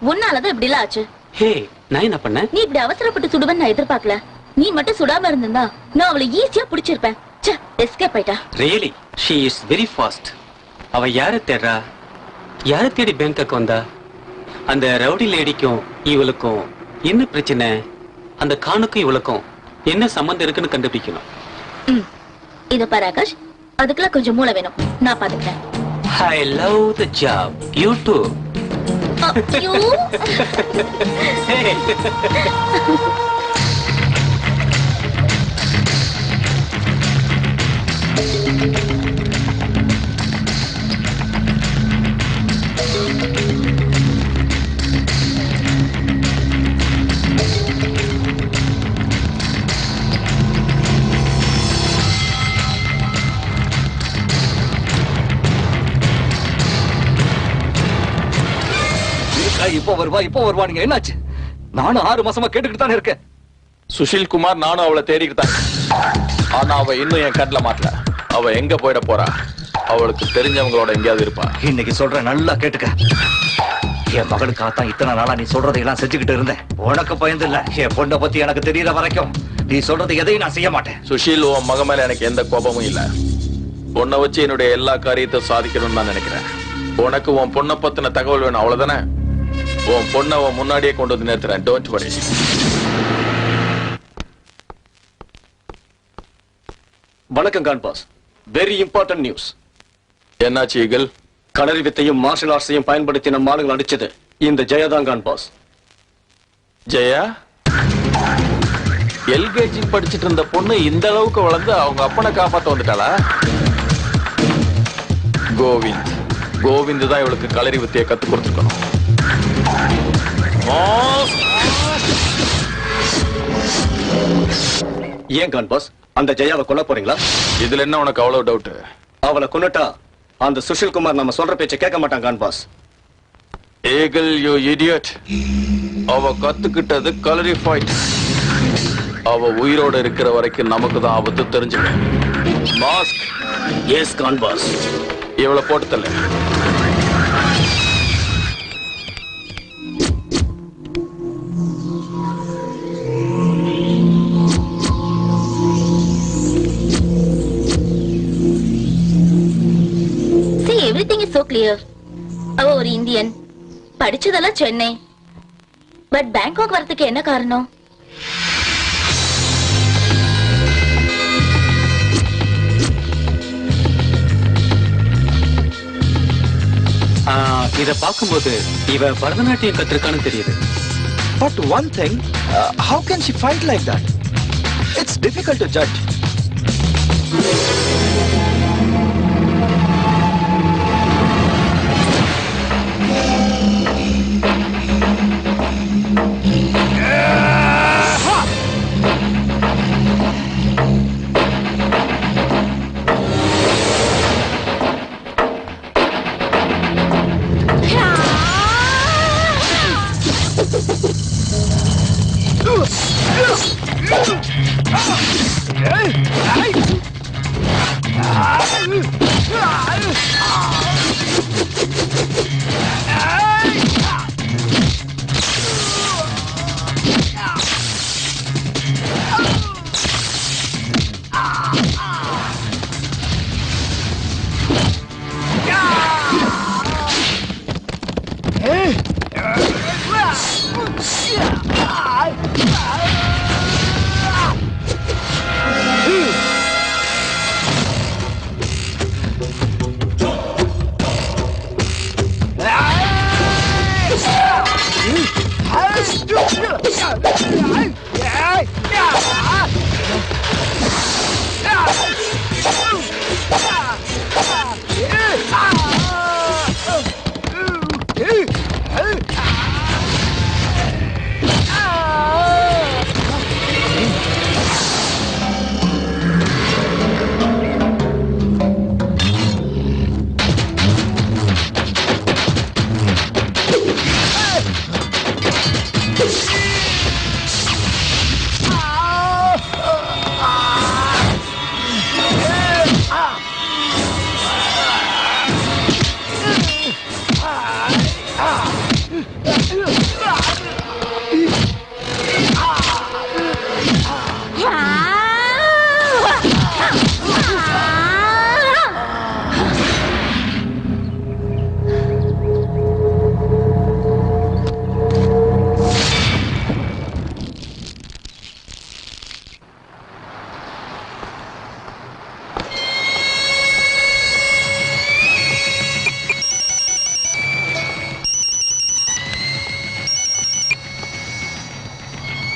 உன்னாலதான் இப்படி எல்லாம் ஆச்சு. ஹே, நான் என்ன பண்ணேன்? நீ இப்படி அவசரப்பட்டு சுடுவன்னு நான் எதிர்பார்க்கல. நீ மட்டும் சுடாம இருந்திருந்தா நான் அவளை ஈஸியா பிடிச்சிருப்பேன். எஸ்கேப் ஆயிட்டா. Really she is very fast. அவ யாரை தேடுறா? யாரை தேடி பேங்காக் வந்தா? அந்த ரவுடி லேடிக்கும் இவளுக்கும் என்ன பிரச்சனை? அந்த கானுக்கும் இவளுக்கும் என்ன சம்பந்தம் இருக்குன்னு கண்டுபிடிக்கணும். இத பாரு ஆகாஷ், அதுக்கெல்லாம் கொஞ்சம் மூளை வேணும். நான் பாத்துக்கிறேன். I love the job. You too. ஐயோ. Hey. இப்போ வருவா நீங்க என்னாச்சு? நானும் 6 மாசமா கேட்டுக்கிட்டு தானே இருக்கேன். சுஷில் குமார், நானும் அவளை தேடிக்கிட்டு தான். ஆனா அவ இன்னும் என் கண்ணுல மாட்டல. அவ எங்க போயிட போறா? அவளுக்கு தெரிஞ்சவங்களோட எங்கேயாவது இருப்பா. இன்னைக்கு சொல்றேன், நல்லா கேட்டுக்க. என் மகளுக்காகத்தான் இத்தனை நாளா நீ சொல்றதையெல்லாம் செஞ்சுக்கிட்டு இருந்தேன். உனக்கு பயந்து இல்ல, என் பொண்ணை பத்தி எனக்கு தெரியற வரைக்கும் நீ சொல்றது எதையும் நான் செய்ய மாட்டேன். சுஷில், உன் மக மேல எனக்கு எந்த கோபமும் இல்ல. பொண்ணை வச்சு என்னுடைய எல்லா காரியத்தையும் சாதிக்கணும்னு நான் நினைக்கிறேன். உனக்கு உன் பொண்ணை பத்தின தகவல் வேணும், அவ்வளவுதானே? உன் பொண்ணை உன் முன்னாடியே கொண்டு வந்து நிறுத்துறேன். Don't worry. வணக்கம் Khan boss. Very important news. என்னாச்சு ஈகிள்? களரி வித்தையும் மார்ஷல் ஆர்ட்ஸையும் பயன்படுத்தி நம்ம ஆளுங்கள் அடிச்சது இந்த ஜெயதான் கான் பாஸ். ஜெயா? எல்கேஜி படிச்சுட்டு இருந்த பொண்ணு இந்த அளவுக்கு வளர்ந்து அவங்க அப்பனை காப்பாத்த வந்துட்டாளா? கோவிந்த் தான் இவளுக்கு களரி வித்தையை கத்து கொடுத்துருக்கணும். ஏன் கான் பாஸ், அந்த ஜெயாவை கொல்ல போறீங்களா? இதுல என்ன உனக்கு அவ்வளவு டவுட்? அவளை கொன்னுட்டா அந்த சுஷில் குமார் நம்ம சொல்ற பேச்சை கேட்க மாட்டான் Khan boss. Eagle, you idiot. அவ கத்துக்கிட்டது களரி ஃபைட். அவ உயிரோட இருக்கிற வரைக்கும் நமக்கு தான் ஆபத்து, தெரிஞ்சுக்க. மாஸ்க். Yes Khan boss. இவளை போட்டு தள்ள. Everything is so clear. அவ ஒரு இந்தியன், படிச்சதெல்லாம் சென்னை. பட் பேங்காக் வரதுக்கு என்ன காரணம்? இத பார்க்கும்போது இவ பரதநாட்டியம் கத்திருக்கான்னு தெரியுது. But one thing, how can she fight like that? It's difficult to judge.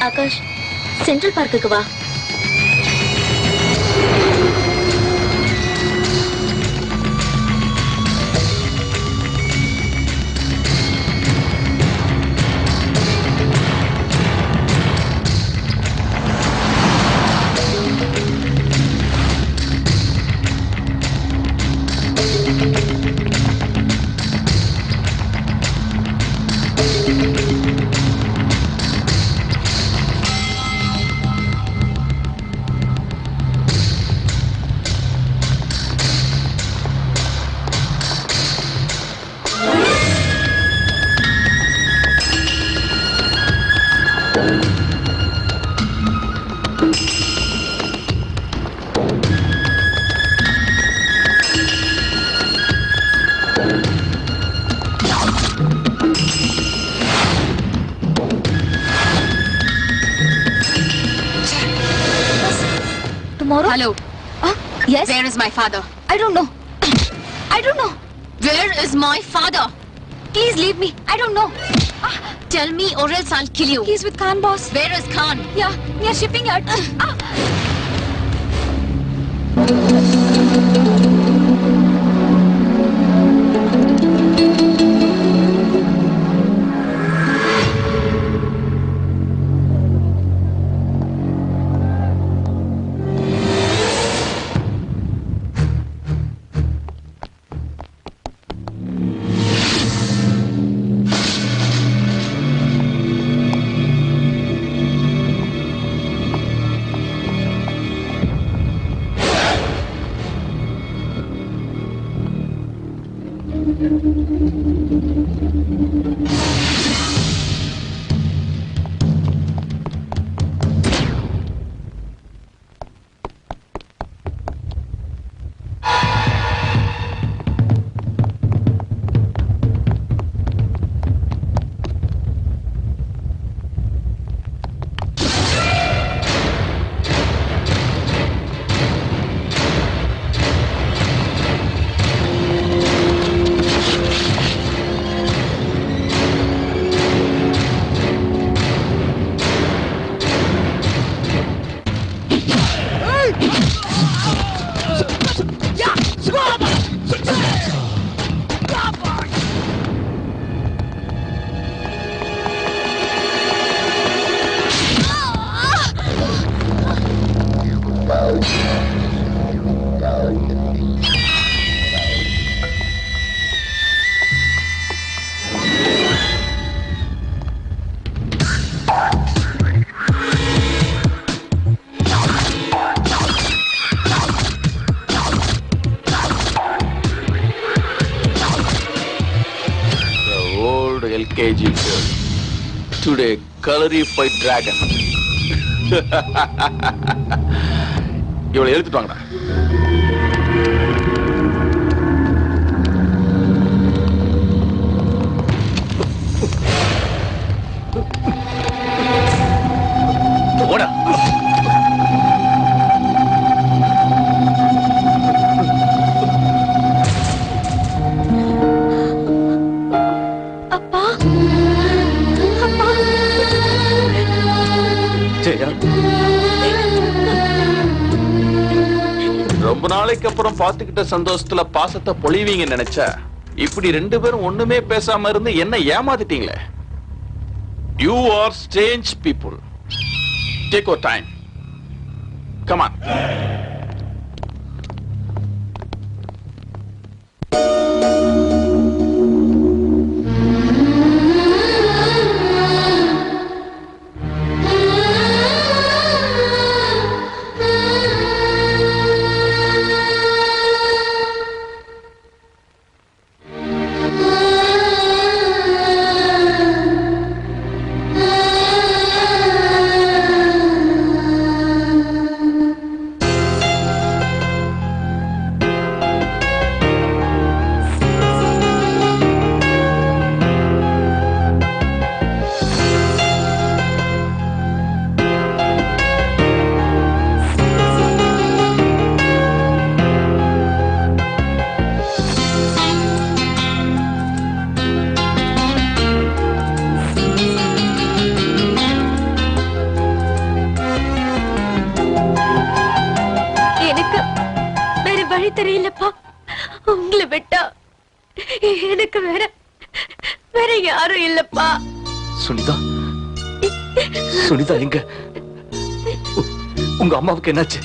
Akash, central பார்க்குக்கு வா. Tomorrow? Hello. Yes? Where is my father? I don't know. I don't know. Where is my father? Please leave me. I don't know. Tell me or else I'll kill you. He's with Khan boss. Where is Khan? Yeah, near shipping yard. LKG girl. Today, colorified dragon. இவளை எழுத்துட்டு வாங்கடா. ஓடா. அப்பா, அப்பா. ஜெயா, ரொம்ப நாளைக்கு அப்புறம் பாத்துக்கிட்ட சந்தோஷத்துல பாசத்தை பொழிவீங்க நினைச்சா இப்படி ரெண்டு பேரும் ஒண்ணுமே பேசாம இருந்து என்ன ஏமாத்திட்டீங்களே. You are strange people. Take your time. Come on. தெரியலப்பா. உங்களை விட்டா எனக்கு வேற வேற யாரும் இல்லப்பா. சுனிதா, சுனிதா எங்க? உங்க அம்மாவுக்கு என்னாச்சு?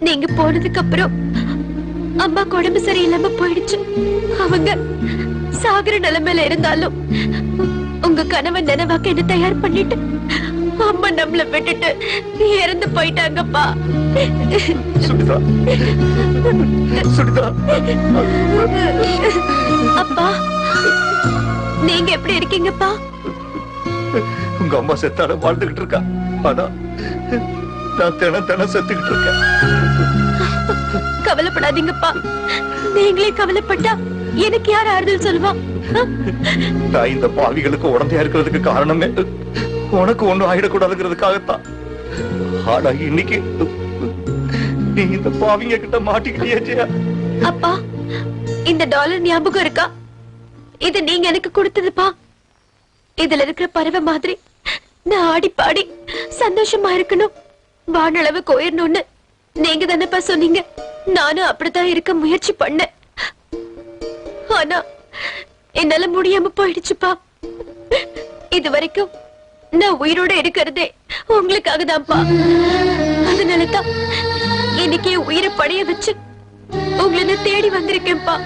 நீங்க போனதுக்கு அப்புறம் அம்மா உடம்பு சரியில்லாம போயிடுச்சு. அவங்க சாகர நிலைமையில இருந்தாலும் உங்க கணவன் நினைவாக்க என்ன தயார் பண்ணிட்டு அம்மா நம்மள விட்டுட்டு இறந்து போயிட்டாங்கப்பா. சுனிதா, சுனிதா. அப்பா, நீங்க எப்படி இருக்கீங்கப்பா? உங்க அம்மா செத்தால வாழ்ந்துகிட்டு இருக்கா. ஆனா நான் தினம் செத்துக்கிட்டு இருக்கேன். கவலைப்படாதீங்கப்பா. நீங்களே கவலைப்பட்டா எனக்கு யார் ஆறுதல் சொல்லுவா? நான் இந்த பாவிகளுக்கு உடந்தையா இருக்கிறதுக்கு காரணமே உனக்கு ஒண்ணும் ஆயிடக்கூடாதுங்கிறதுக்காகத்தான். ஆனா இன்னைக்கு நீ இந்த பாவிங்க கிட்ட மாட்டிக்கிட்டியே ஜெயா. அப்பா, இந்த டாலர் ஞாபகம் இருக்கா? இது நீங்க எனக்கு கொடுத்ததுப்பா. இதுல இருக்கிற பறவை மாதிரி நான் ஆடி பாடி சந்தோஷமா இருக்கணும், வானளவுக்கு உயரணும்னு நீங்க தானேப்பா சொன்னீங்க. நானும் அப்படித்தான் இருக்க முயற்சி பண்ணேன். ஆனா என்னால முடியாம போயிடுச்சுப்பா. இது வரைக்கும் நான் உயிரோட இருக்கிறதே உங்களுக்காக தான்ப்பா. அதனாலதான் இன்னைக்கு உயிரை படைய வச்சு உங்களை நான் தேடி வந்திருக்கேன்ப்பா.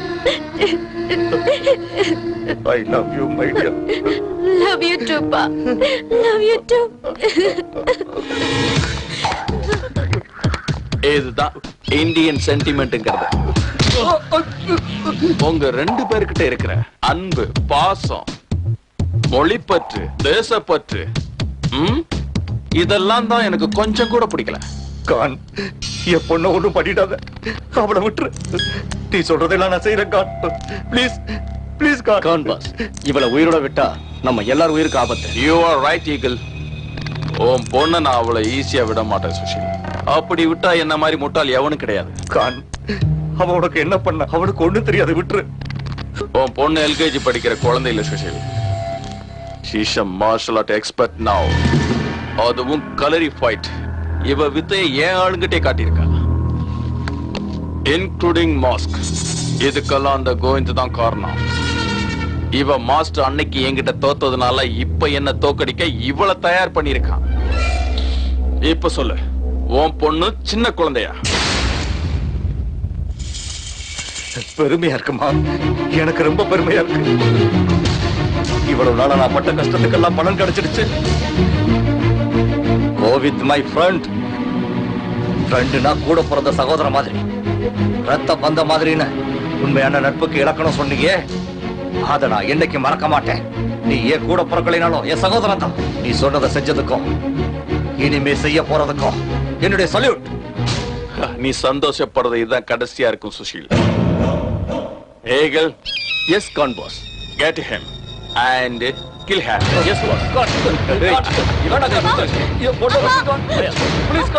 I love you, my dear. Love you too, pa. Love you too. இதுதான் இந்தியன் சென்டிமெண்ட்ங்கிறது. உங்க ரெண்டு பேர்கிட்ட இருக்கிற அன்பு, பாசம், மொழிப்பற்று, தேசப்பற்று, இதெல்லாம் தான் எனக்கு கொஞ்சம் கூட பிடிக்கல. கான், என் பொண்ண ஒண்ணும் பண்ணிடாத. அவளை விட்டுரு. நீ சொல்றதெல்லாம் நான் செய்யறேன் Khan. Please please Khan. Khan boss, இவளை உயிரோட விட்டா நம்ம எல்லாரும் உயிருக்கு ஆபத்து. You are right Eagle. உன் பொண்ணை நான் அவளை ஈஸியா விட மாட்டேன் சுஷில். அப்படி விட்டா என்ன மாதிரி முட்டாள் எவனும் கிடையாது. கான், அவ உனக்கு என்ன பண்ண? அவனுக்கு ஒண்ணும் தெரியாது, விட்டுரு. உன் பொண்ணு எல்கேஜி படிக்கிற குழந்தை இல்ல Sushil. She's a martial art expert now. அதுவும் கலரி ஃபைட். இவ வித்தையை ஏன் ஆளுங்கிட்டே காட்டியிருக்கா, இன்க்ளூடிங் மாஸ்க். இதுக்கெல்லாம் அந்த கோவிந்த் தான் காரணம். இவ மாஸ்டர் அன்னைக்கு என்கிட்ட தோத்ததுனால இப்ப என்ன தோக்கடிக்க இவளை தயார் பண்ணிருக்கான். இப்ப சொல்லு, உன் பொண்ணு சின்ன குழந்தையா? பெருமையா இருக்குமா? எனக்கு ரொம்ப பெருமையா இருக்கு. இவ்வளவு நாளா நான் பட்ட கஷ்டத்துக்கெல்லாம் பலன் கிடைச்சிடுச்சு. Go with my friend. ஃப்ரெண்டுனா கூட பிறந்த சகோதர மாதிரி, ரத்த பந்த மாதிரின்னு உண்மையான நட்புக்கு இலக்கணம் சொன்னீங்க. அதை நான் என்னைக்கு மறக்க மாட்டேன். நீ ஏன் கூட பிறக்கலைனாலும் என் சகோதரன் தான். நீ சொன்னதை செஞ்சதுக்கும் இனிமே செய்ய போறதுக்கும் என்னுடைய சல்யூட். நீ சந்தோஷப்படுறது இதுதான் கடைசியா இருக்கும் சுஷீல். ஏகல், yes Khan boss. get him and kill her. Yes boss. Please